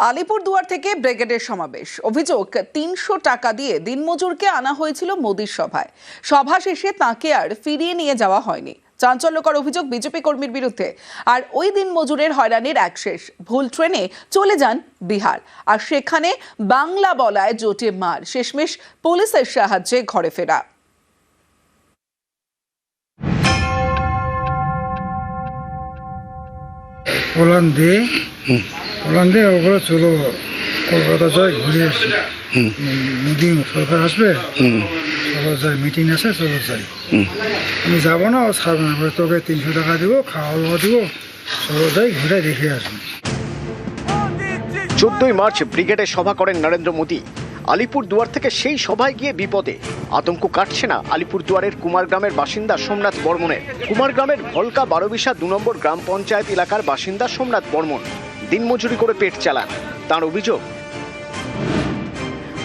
আলিপুরদুয়ার থেকে ব্রিগেডের সমাবেশ। অভিযোগ ৩০০ টাকা দিয়ে দিনমজুরকে আনা হয়েছিল মোদির সভায়। সভা শেষে তাকে আর ফিরিয়ে নিয়ে যাওয়া হয়নি। চাঞ্চল্যকর অভিযোগ বিজেপি কর্মীর বিরুদ্ধে। আর ওই দিনমজুরের হয়রানির এক শেষ, ভুল ট্রেনে চলে যান বিহার, আর সেখানে বাংলা বলায় জোটে মার। শেষমেশ পুলিশের সাহায্যে ঘরে ফেরা। পোল্যান্ডে ওগুলো চলো কলকাতা যাই ঘুরে আসি, মোদি সরকার আসবে, চলো যাই, মিটিং আছে, চলো যাই। আমি যাবো না, ও ছাড়বে না, তোকে ৩০০ টাকা দিব, খাওয়া দাওয়া দিব, চলো যাই, ঘুরে দেখে আসবো। 14ই মার্চ ব্রিগেডে সভা করেন নরেন্দ্র মোদী। আলিপুরদুয়ার থেকে সেই সভায় গিয়ে বিপদে। আতঙ্ক কাটছে না আলিপুরদুয়ারের কুমারগ্রামের বাসিন্দা সোমনাথ বর্মনের। কুমারগ্রামের ভলকা 12বিশা 2 নম্বর গ্রাম পঞ্চায়েত এলাকার বাসিন্দা সোমনাথ বর্মন দিনমজুরি করে পেট চালান। তার অভিযোগ,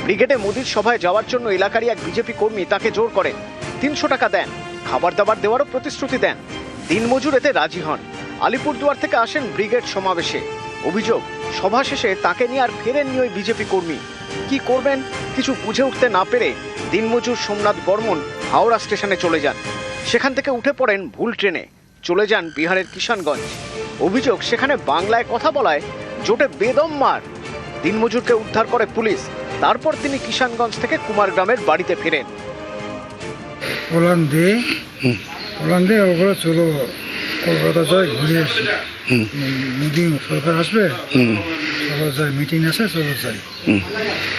ব্রিগেডে মোদীর সভায় যাওয়ার জন্য এলাকারই এক বিজেপি কর্মী তাকে জোর করেন। 300 টাকা দেন, খাবার দাবার দেওয়ারও প্রতিশ্রুতি দেন। দিনমজুর এতে রাজি হন। আলিপুরদুয়ার থেকে আসেন ব্রিগেড সমাবেশে। অভিযোগ, সভা শেষে তাকে নিয়ে আর ফেরেননি ওই বিজেপি কর্মী। কি করবেন কিছু বুঝে উঠতে না পেরে দিনমজুর সোমনাথ বর্মন হাওড়া স্টেশনে চলে যান। সেখান থেকে উঠে পড়েন ভুল ট্রেনে, চলে যান বিহারের কিষানগঞ্জ। অভিযোগ, সেখানে বাংলায় কথা বলায় জোটে বেদম মার। দিনমজুরকে উদ্ধার করে পুলিশ। তারপর তিনি কিষানগঞ্জ থেকে কুমারগ্রামের বাড়িতে ফেরেন। পোল্যান্ডে ওগুলো চলো কলকাতা যাই ঘুরে আসি, মোদি সরকার আসবে, চলো যাই, মিটিং আছে, চলো যাই।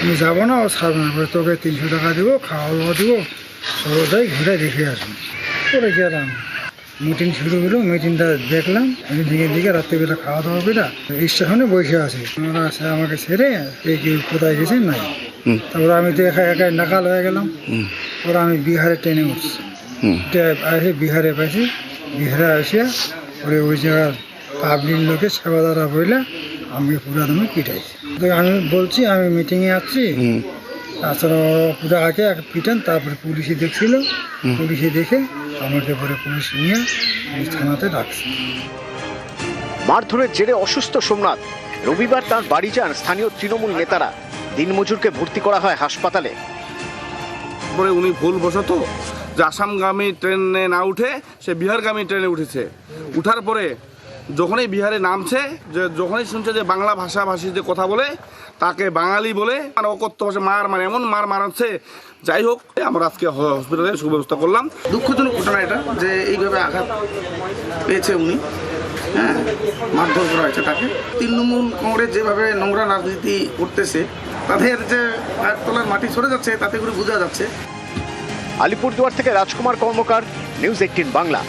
আমি যাবো না, ও ছাড়বে না, তোকে ৩০০ টাকা দিব, খাওয়া দাওয়া দিব, চলো যাই, ঘুরে দেখে আসবো। করে গেলাম, মিটিং শুরু হলো, মিটিংটা দেখলাম, আমি দিকে রাত্রিবেলা খাওয়া দাওয়া করে স্টেশনে বসে আছি। ওরা আমাকে ছেড়ে কেউ কোথায় গেছে নাই। তারপরে আমি তো একা নাকাল হয়ে গেলাম। ওরা আমি বিহারে ট্রেনে উঠছি, বিহারে পাইছি। বিহারে আসিয়া ওরে ওই জায়গার পাবলিক লোকের সেবা দ্বারা বইলে আমি পুরা দমে পিটাইছি। তো আমি বলছি আমি মিটিংয়ে আসছি, তাছাড়া পুরো আগে পিটান। তারপরে পুলিশে দেখছিল, পুলিশে দেখে আমাকে পরে পুলিশ নিয়ে থানাতে ডাকছে। মারধরের জেরে অসুস্থ সোমনাথ রবিবার তার বাড়ি যান স্থানীয় তৃণমূল নেতারা। দিনমজুরকে ভর্তি করা হয় হাসপাতালে। পরে উনি ভুলবশত যে আসামগামী ট্রেনে না উঠে সে বিহারগামী ট্রেনে উঠেছে। উঠার পরে যখনই বিহারে নামছে, যখনই শুনছে যে বাংলা ভাষাভাষীতে কথা বলে, তাকে বাঙালি বলে মানে অকথ্য ভাষা মানে এমন মারাচ্ছে। যাই হোক, আমরা আজকে হসপিটালে সুব্যবস্থা করলাম। দুঃখজনক ঘটনা এটা, যে এইভাবে আঘাত পেয়েছে উনি, মারধর করা হয়েছে তাকে। তৃণমূল কংগ্রেস যেভাবে নোংরা রাজনীতি করতেছে, তাদের যে পায়ের তলার মাটি সরে যাচ্ছে, তাতে করে বোঝা যাচ্ছে। আলিপুরদুয়ার থেকে রাজকুমার কর্মকার, নিউজ 18 বাংলা।